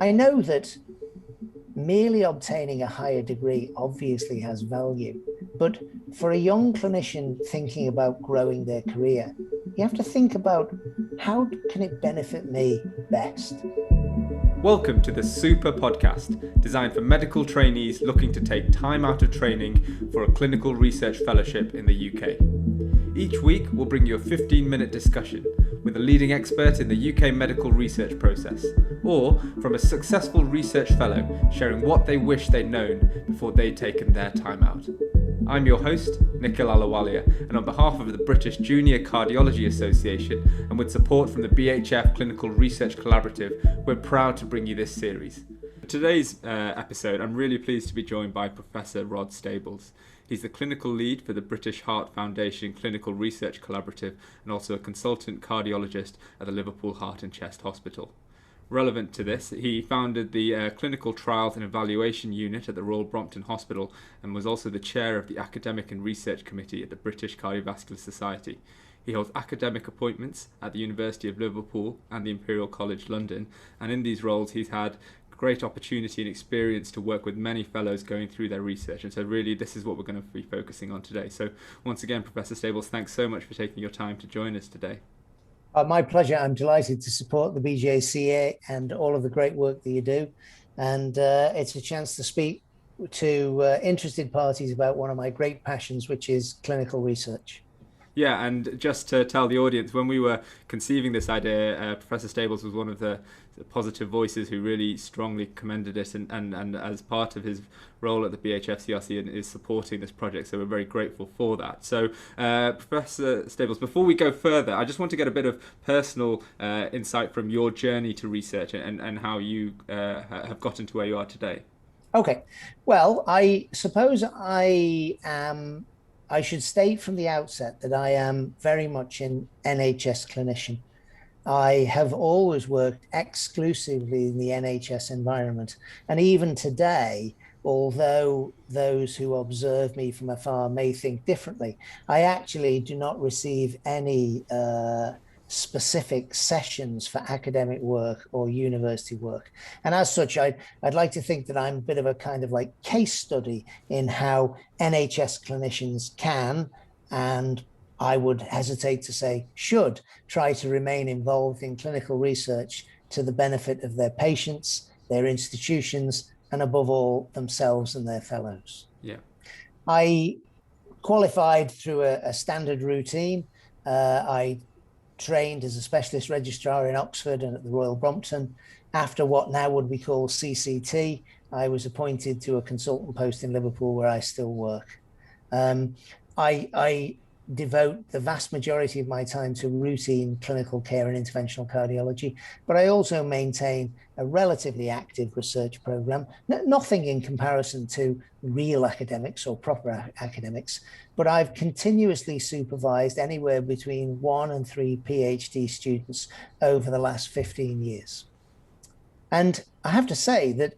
I know that merely obtaining a higher degree obviously has value, but for a young clinician thinking about growing their career, you have to think about how can it benefit me best? Welcome to the sOOPR podcast, designed for medical trainees looking to take time out of training for a clinical research fellowship in the UK. Each week, we'll bring you a 15-minute discussion with a leading expert in the UK medical research process, or from a successful research fellow sharing what they wish they'd known before they'd taken their time out. I'm your host, Nikhil Alawalia, and on behalf of the British Junior Cardiology Association and with support from the BHF Clinical Research Collaborative, we're proud to bring you this series. For today's episode, I'm really pleased to be joined by Professor Rod Stables. He's the clinical lead for the British Heart Foundation Clinical Research Collaborative and also a consultant cardiologist at the Liverpool Heart and Chest Hospital. Relevant to this, he founded the Clinical Trials and Evaluation Unit at the Royal Brompton Hospital and was also the chair of the Academic and Research Committee at the British Cardiovascular Society. He holds academic appointments at the University of Liverpool and the Imperial College London, and in these roles he's had great opportunity and experience to work with many fellows going through their research, and so really this is what we're going to be focusing on today. So once again, Professor Stables, thanks so much for taking your time to join us today. My pleasure. I'm delighted to support the BJCA and all of the great work that you do. And it's a chance to speak to interested parties about one of my great passions, which is clinical research. Yeah, and just to tell the audience, when we were conceiving this idea, Professor Stables was one of the positive voices who really strongly commended it, and as part of his role at the BHF CRC is supporting this project, so we're very grateful for that. So Professor Stables, before we go further, I just want to get a bit of personal insight from your journey to research and how you have gotten to where you are today. Okay, well, I suppose I should state from the outset that I am very much an NHS clinician. I have always worked exclusively in the NHS environment. And even today, although those who observe me from afar may think differently, I actually do not receive any specific sessions for academic work or university work. And as such, I'd like to think that I'm a bit of a kind of like case study in how NHS clinicians can, and I would hesitate to say should, try to remain involved in clinical research to the benefit of their patients, their institutions, and above all, themselves and their fellows. Yeah. I qualified through a standard routine. I trained as a specialist registrar in Oxford and at the Royal Brompton. After what now would be called CCT, I was appointed to a consultant post in Liverpool where I still work. I devote the vast majority of my time to routine clinical care and interventional cardiology, but I also maintain a relatively active research program, nothing in comparison to real academics or proper academics, but I've continuously supervised anywhere between 1 and 3 PhD students over the last 15 years. And I have to say that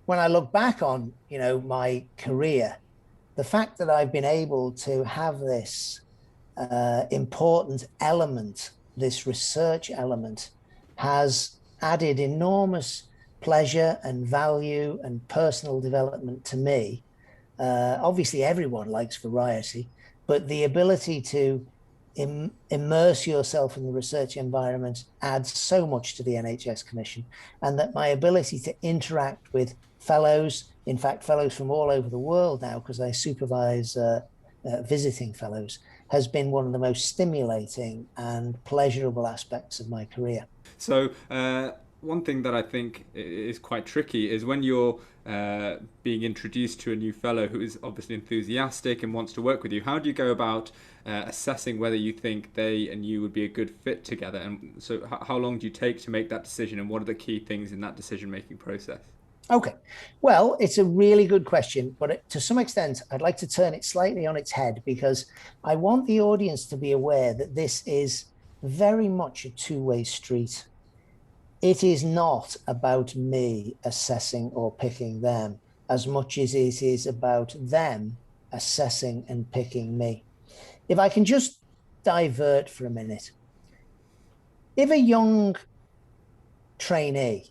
when I look back on, my career, the fact that I've been able to have this important element, this research element, has added enormous pleasure and value and personal development to me. Obviously, everyone likes variety, but the ability to immerse yourself in the research environment adds so much to the NHS Commission, and that my ability to interact with fellows, in fact, fellows from all over the world now, because I supervise visiting fellows, has been one of the most stimulating and pleasurable aspects of my career. So one thing that I think is quite tricky is when you're being introduced to a new fellow who is obviously enthusiastic and wants to work with you, how do you go about assessing whether you think they and you would be a good fit together? And so how long do you take to make that decision, and what are the key things in that decision-making process? Okay, well, it's a really good question, but to some extent, I'd like to turn it slightly on its head, because I want the audience to be aware that this is very much a two-way street. It is not about me assessing or picking them as much as it is about them assessing and picking me. If I can just divert for a minute. If a young trainee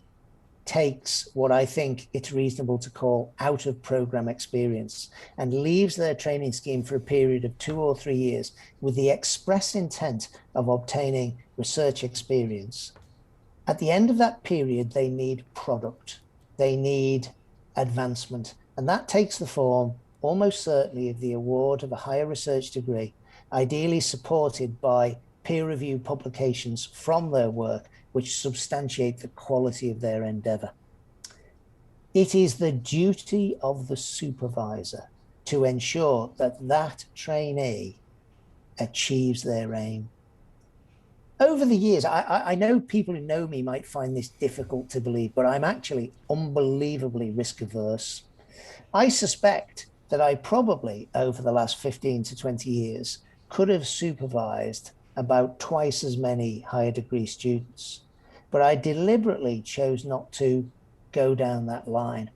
takes what I think it's reasonable to call out of program experience and leaves their training scheme for a period of 2 or 3 years with the express intent of obtaining research experience, at the end of that period, they need product, they need advancement, and that takes the form almost certainly of the award of a higher research degree, ideally supported by peer-reviewed publications from their work, which substantiate the quality of their endeavour. It is the duty of the supervisor to ensure that that trainee achieves their aim. Over the years, I know people who know me might find this difficult to believe, but I'm actually unbelievably risk averse. I suspect that I probably, over the last 15 to 20 years, could have supervised about twice as many higher degree students, but I deliberately chose not to go down that line.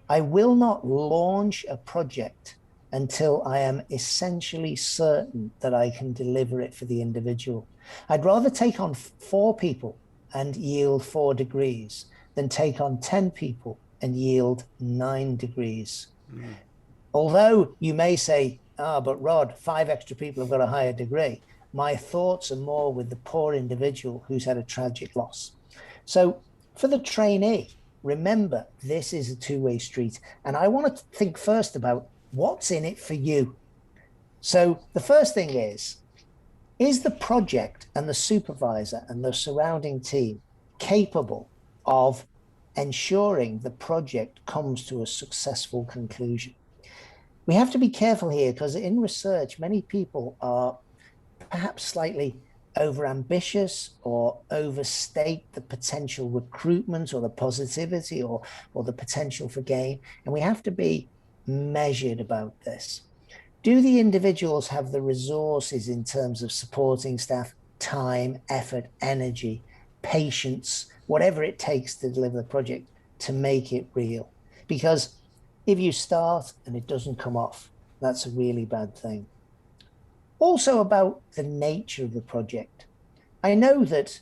I will not launch a project until I am essentially certain that I can deliver it for the individual. I'd rather take on 4 people and yield 4 degrees than take on 10 people and yield 9 degrees. Mm. Although you may say, but Rod, 5 extra people have got a higher degree. My thoughts are more with the poor individual who's had a tragic loss. So for the trainee, remember, this is a two-way street. And I want to think first about what's in it for you. So the first thing is the project and the supervisor and the surrounding team capable of ensuring the project comes to a successful conclusion? We have to be careful here because in research, many people are perhaps slightly overambitious or overstate the potential recruitment or the positivity or the potential for gain. And we have to be measured about this. Do the individuals have the resources in terms of supporting staff, time, effort, energy, patience, whatever it takes to deliver the project to make it real? Because if you start and it doesn't come off, that's a really bad thing. Also about the nature of the project. I know that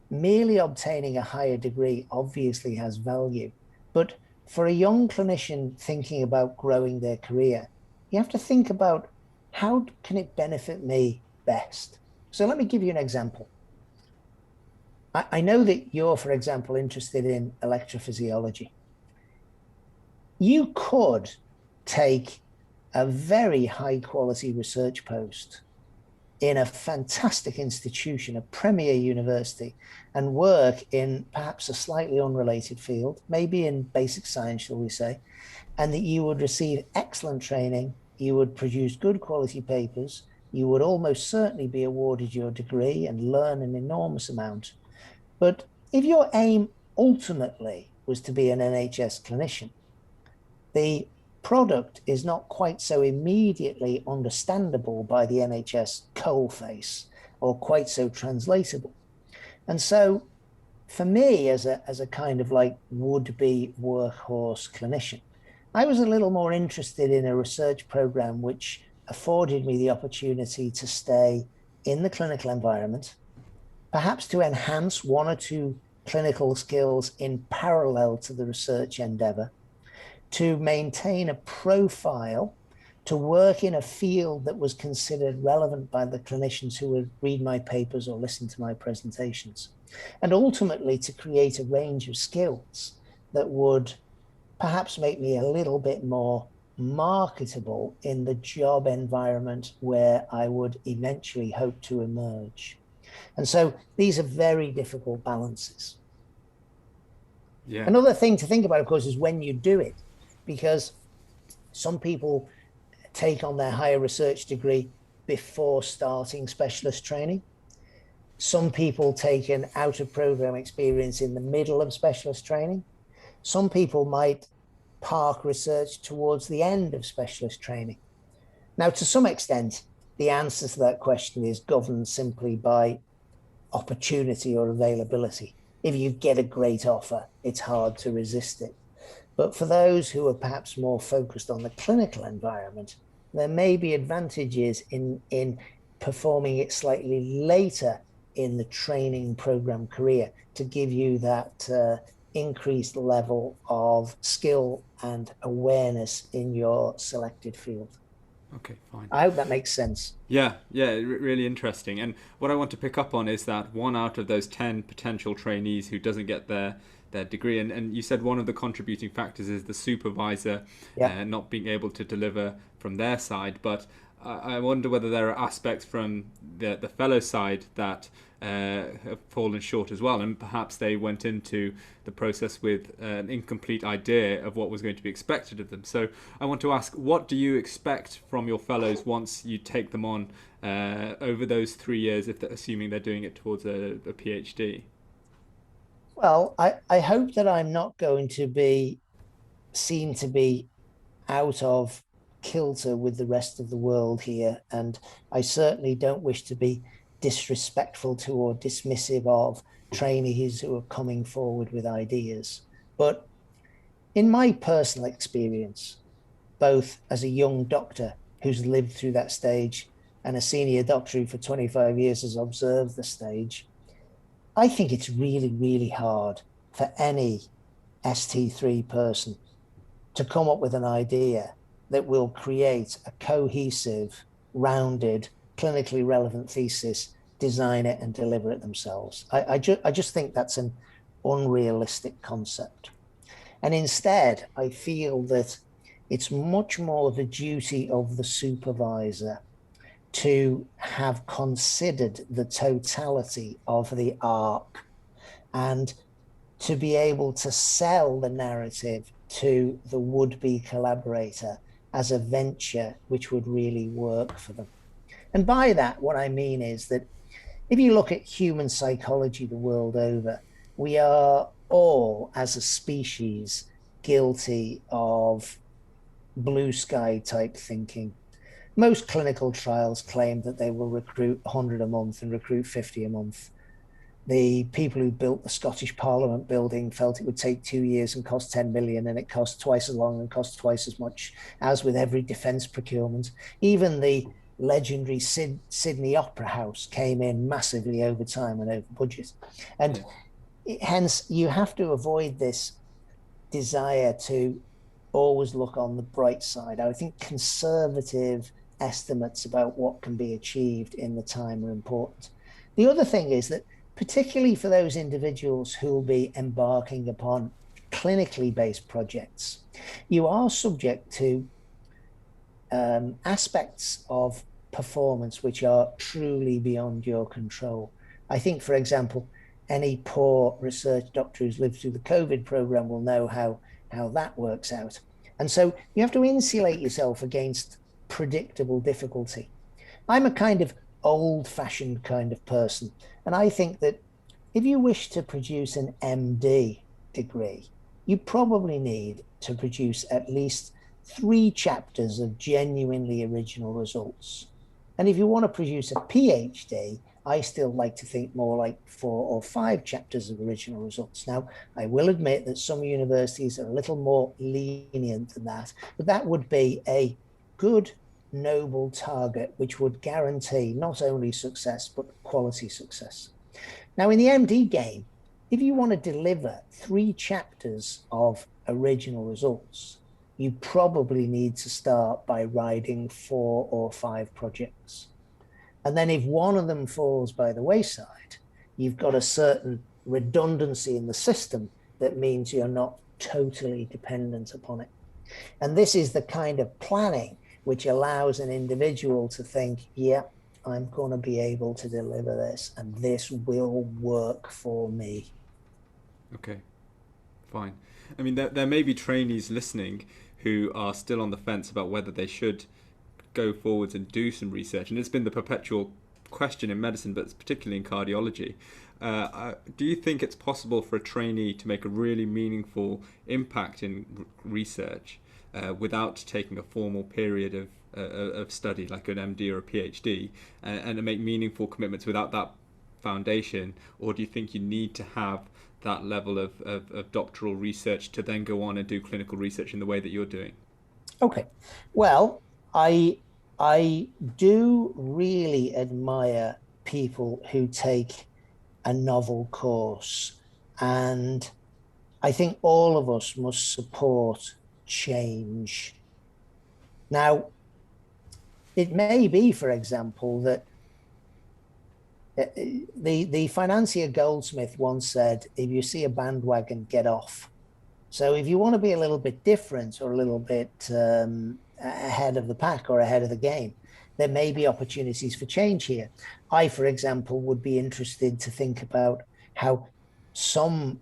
merely obtaining a higher degree obviously has value, but for a young clinician thinking about growing their career, you have to think about how can it benefit me best? So let me give you an example. I know that you're, for example, interested in electrophysiology. You could take a very high quality research post in a fantastic institution, a premier university, and work in perhaps a slightly unrelated field, maybe in basic science, shall we say, and that you would receive excellent training, you would produce good quality papers, you would almost certainly be awarded your degree and learn an enormous amount. But if your aim ultimately was to be an NHS clinician, the product is not quite so immediately understandable by the NHS coalface or quite so translatable. And so for me, as a kind of like would-be workhorse clinician, I was a little more interested in a research program which afforded me the opportunity to stay in the clinical environment, perhaps to enhance 1 or 2 clinical skills in parallel to the research endeavor, to maintain a profile, to work in a field that was considered relevant by the clinicians who would read my papers or listen to my presentations, and ultimately to create a range of skills that would perhaps make me a little bit more marketable in the job environment where I would eventually hope to emerge. And so these are very difficult balances. Yeah. Another thing to think about, of course, is when you do it, because some people take on their higher research degree before starting specialist training. Some people take an out of program experience in the middle of specialist training. Some people might park research towards the end of specialist training. Now, to some extent, the answer to that question is governed simply by opportunity or availability. If you get a great offer, it's hard to resist it. But for those who are perhaps more focused on the clinical environment, there may be advantages in performing it slightly later in the training program career to give you that increased level of skill and awareness in your selected field. Okay, fine. I hope that makes sense. Yeah, really interesting. And what I want to pick up on is that one out of those 10 potential trainees who doesn't get their degree, and you said one of the contributing factors is the supervisor Yeah. not being able to deliver from their side. But I wonder whether there are aspects from the fellow side that have fallen short as well, and perhaps they went into the process with an incomplete idea of what was going to be expected of them. So I want to ask, what do you expect from your fellows once you take them on over those 3 years, assuming they're doing it towards a PhD? Well, I hope that I'm not going to be seen to be out of kilter with the rest of the world here. And I certainly don't wish to be disrespectful to or dismissive of trainees who are coming forward with ideas. But in my personal experience, both as a young doctor who's lived through that stage and a senior doctor who for 25 years has observed the stage, I think it's really, really hard for any ST3 person to come up with an idea that will create a cohesive, rounded, clinically relevant thesis, design it and deliver it themselves. I just think that's an unrealistic concept. And instead, I feel that it's much more the duty of the supervisor to have considered the totality of the arc and to be able to sell the narrative to the would-be collaborator as a venture which would really work for them. And by that, what I mean is that if you look at human psychology the world over, we are all, as a species, guilty of blue sky type thinking. Most clinical trials claim that they will recruit 100 a month and recruit 50 a month. The people who built the Scottish Parliament building felt it would take 2 years and cost 10 million, and it cost twice as long and cost twice as much, as with every defence procurement. Even the legendary Sydney Opera House came in massively over time and over budget. And hence, you have to avoid this desire to always look on the bright side. I think conservative estimates about what can be achieved in the time are important. The other thing is that, particularly for those individuals who will be embarking upon clinically based projects, you are subject to aspects of performance which are truly beyond your control. I think, for example, any poor research doctor who's lived through the COVID program will know how that works out. And so you have to insulate yourself against predictable difficulty. I'm a kind of old-fashioned kind of person, and I think that if you wish to produce an MD degree, you probably need to produce at least 3 chapters of genuinely original results. And if you want to produce a PhD, I still like to think more like 4 or 5 chapters of original results. Now, I will admit that some universities are a little more lenient than that, but that would be a good, noble target, which would guarantee not only success, but quality success. Now, in the MD game, if you want to deliver 3 chapters of original results, you probably need to start by riding 4 or 5 projects. And then if one of them falls by the wayside, you've got a certain redundancy in the system that means you're not totally dependent upon it. And this is the kind of planning which allows an individual to think, yeah, I'm going to be able to deliver this, and this will work for me. Okay, fine. I mean, there may be trainees listening who are still on the fence about whether they should go forwards and do some research, and it's been the perpetual question in medicine, but particularly in cardiology. Do you think it's possible for a trainee to make a really meaningful impact in research without taking a formal period of study like an MD or a PhD, and to make meaningful commitments without that foundation? Or do you think you need to have that level of doctoral research to then go on and do clinical research in the way that you're doing? Okay, well, I do really admire people who take a novel course and I think all of us must support change. Now, it may be, for example, that the financier Goldsmith once said, if you see a bandwagon, get off. So if you want to be a little bit different or a little bit ahead of the pack or ahead of the game, there may be opportunities for change here. I, for example, would be interested to think about how some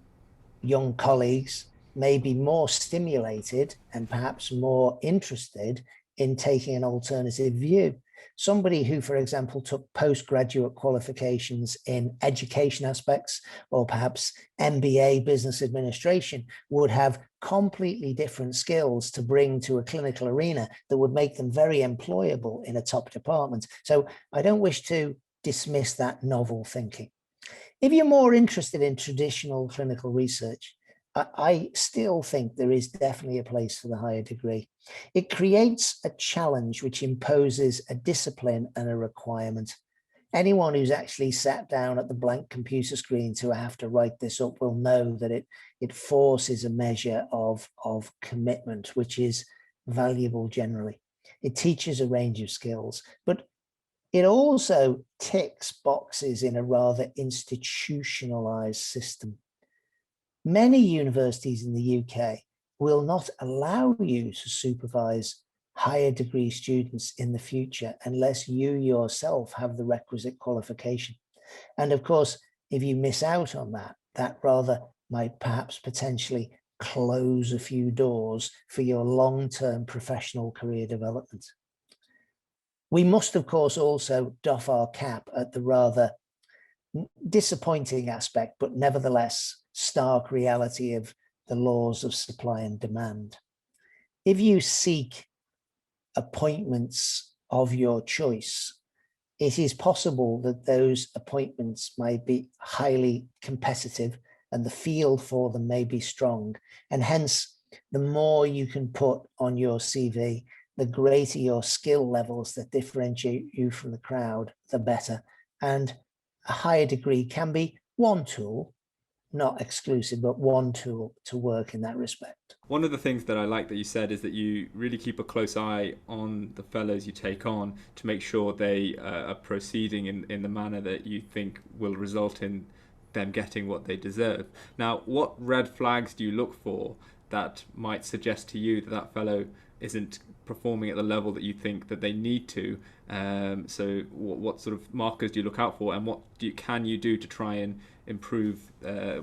young colleagues may be more stimulated and perhaps more interested in taking an alternative view. Somebody who, for example, took postgraduate qualifications in education aspects or perhaps MBA business administration would have completely different skills to bring to a clinical arena that would make them very employable in a top department. So I don't wish to dismiss that novel thinking. If you're more interested in traditional clinical research, I still think there is definitely a place for the higher degree. It creates a challenge which imposes a discipline and a requirement. Anyone who's actually sat down at the blank computer screen to have to write this up will know that it forces a measure of commitment, which is valuable generally. It teaches a range of skills, but it also ticks boxes in a rather institutionalized system. Many universities in the UK will not allow you to supervise higher degree students in the future unless you yourself have the requisite qualification. And of course, if you miss out on that, that rather might perhaps potentially close a few doors for your long-term professional career development. We must, of course, also doff our cap at the rather disappointing aspect, but nevertheless stark reality of the laws of supply and demand. If you seek appointments of your choice, it is possible that those appointments might be highly competitive and the field for them may be strong. And hence, the more you can put on your CV, the greater your skill levels that differentiate you from the crowd, the better. And a higher degree can be one tool, not exclusive, but one tool to work in that respect. One of the things that I like that you said is that you really keep a close eye on the fellows you take on to make sure they are proceeding in the manner that you think will result in them getting what they deserve. Now, what red flags do you look for that might suggest to you that that fellow isn't performing at the level that you think that they need to? So what sort of markers do you look out for, and what can you do to try and improve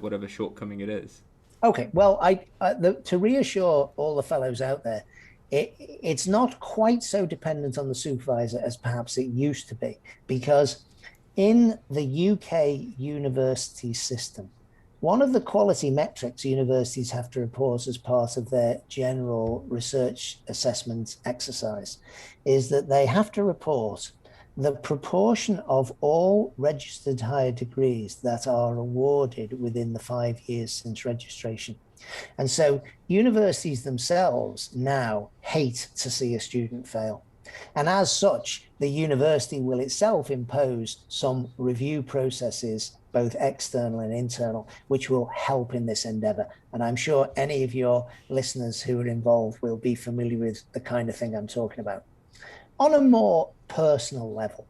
whatever shortcoming it is? Okay, well, to reassure all the fellows out there, it's not quite so dependent on the supervisor as perhaps it used to be, because in the UK university system, one of the quality metrics universities have to report as part of their general research assessment exercise is that they have to report the proportion of all registered higher degrees that are awarded within the 5 years since registration. And so universities themselves now hate to see a student fail. And as such, the university will itself impose some review processes, both external and internal, which will help in this endeavor. And I'm sure any of your listeners who are involved will be familiar with the kind of thing I'm talking about. On a more personal level,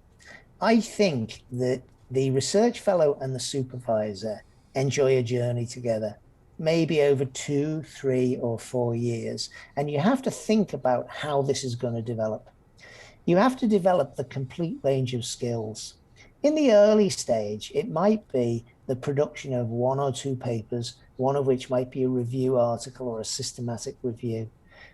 I think that the research fellow and the supervisor enjoy a journey together, maybe over 2, 3, or 4 years. And you have to think about how this is going to develop. You have to develop the complete range of skills. In the early stage, it might be the production of 1 or 2 papers, one of which might be a review article or a systematic review,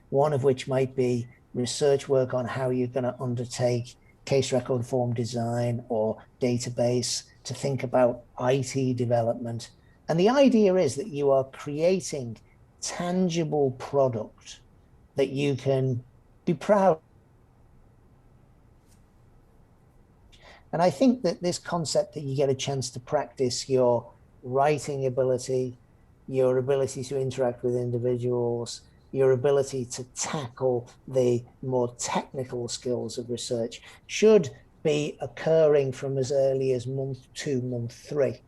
one of which might be research work on how you're going to undertake case record form design or database, to think about IT development. And the idea is that you are creating tangible product that you can be proud of. And I think that this concept that you get a chance to practice your writing ability, your ability to interact with individuals, your ability to tackle the more technical skills of research should be occurring from as early as month 2, month 3.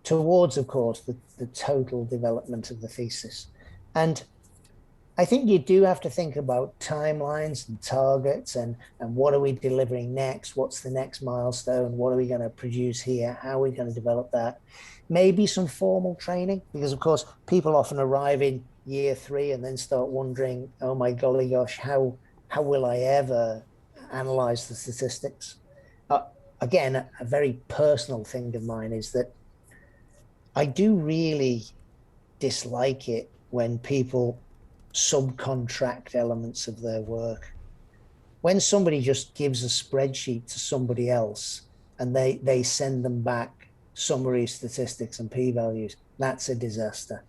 towards, of course, the total development of the thesis. And I think you do have to think about timelines and targets and what are we delivering next? What's the next milestone? What are we going to produce here? How are we going to develop that? Maybe some formal training, because of course people often arrive in year 3 and then start wondering, oh my golly gosh, how will I ever analyze the statistics? Again, a very personal thing of mine is that I do really dislike it when people subcontract elements of their work. When somebody just gives a spreadsheet to somebody else and they send them back summary statistics and p-values, that's a disaster.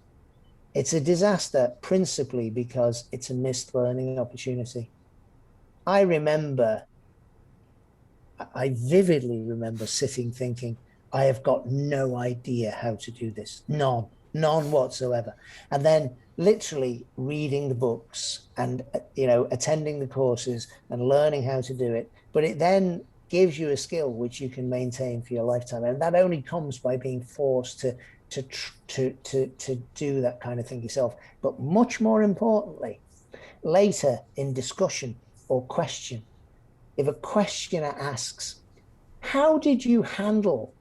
It's a disaster principally because it's a missed learning opportunity. I vividly remember sitting thinking, I have got no idea how to do this. None whatsoever. And then literally reading the books and, attending the courses and learning how to do it. But it then gives you a skill which you can maintain for your lifetime. And that only comes by being forced to do that kind of thing yourself. But much more importantly, later in discussion or question, if a questioner asks, how did you handle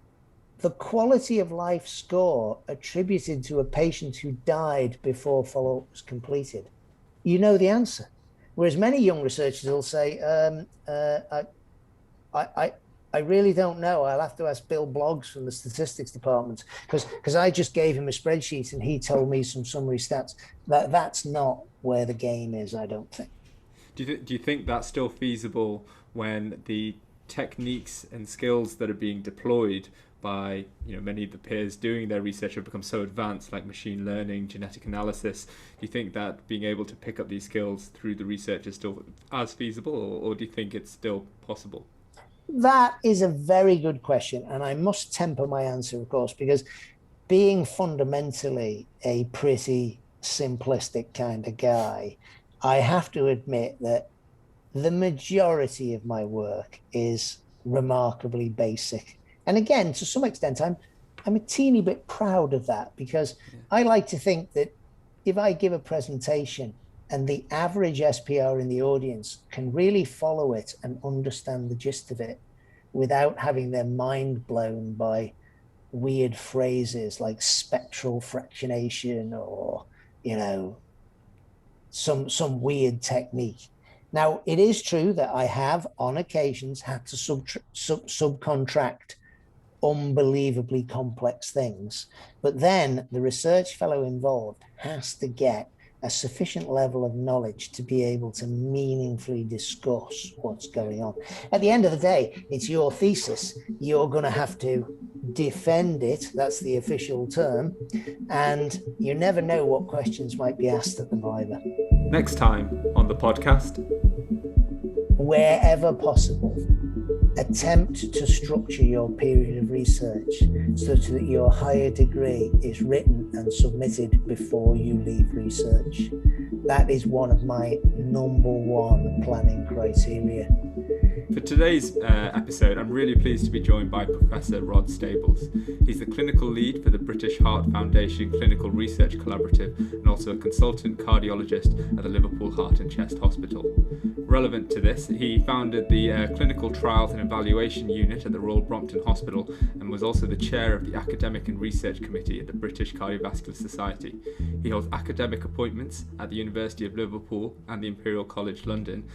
the quality of life score attributed to a patient who died before follow-up was completed? You know the answer. Whereas many young researchers will say, I really don't know. I'll have to ask Bill Bloggs from the statistics department because I just gave him a spreadsheet and he told me some summary stats. That's not where the game is, I don't think. Do you think that's still feasible when the techniques and skills that are being deployed by many of the peers doing their research have become so advanced, like machine learning, genetic analysis? Do you think that being able to pick up these skills through the research is still as feasible, or do you think it's still possible? That is a very good question, and I must temper my answer, of course, because being fundamentally a pretty simplistic kind of guy, I have to admit that the majority of my work is remarkably basic. And again, to some extent, I'm a teeny bit proud of that, because I like to think that if I give a presentation and the average SPR in the audience can really follow it and understand the gist of it without having their mind blown by weird phrases like spectral fractionation or, some weird technique. Now, it is true that I have on occasions had to subcontract unbelievably complex things, but then the research fellow involved has to get a sufficient level of knowledge to be able to meaningfully discuss what's going on. At the end of the day, it's your thesis. You're going to have to defend it. That's the official term. And you never know what questions might be asked at the Viva. Next time on the podcast. Wherever possible, attempt to structure your period of research such that your higher degree is written and submitted before you leave research. That is one of my number one planning criteria. For today's episode, I'm really pleased to be joined by Professor Rod Stables. He's the clinical lead for the British Heart Foundation Clinical Research Collaborative and also a consultant cardiologist at the Liverpool Heart and Chest Hospital. Relevant to this, he founded the Clinical Trials and Evaluation Unit at the Royal Brompton Hospital and was also the chair of the Academic and Research Committee at the British Cardiovascular Society. He holds academic appointments at the University of Liverpool and the Imperial College London.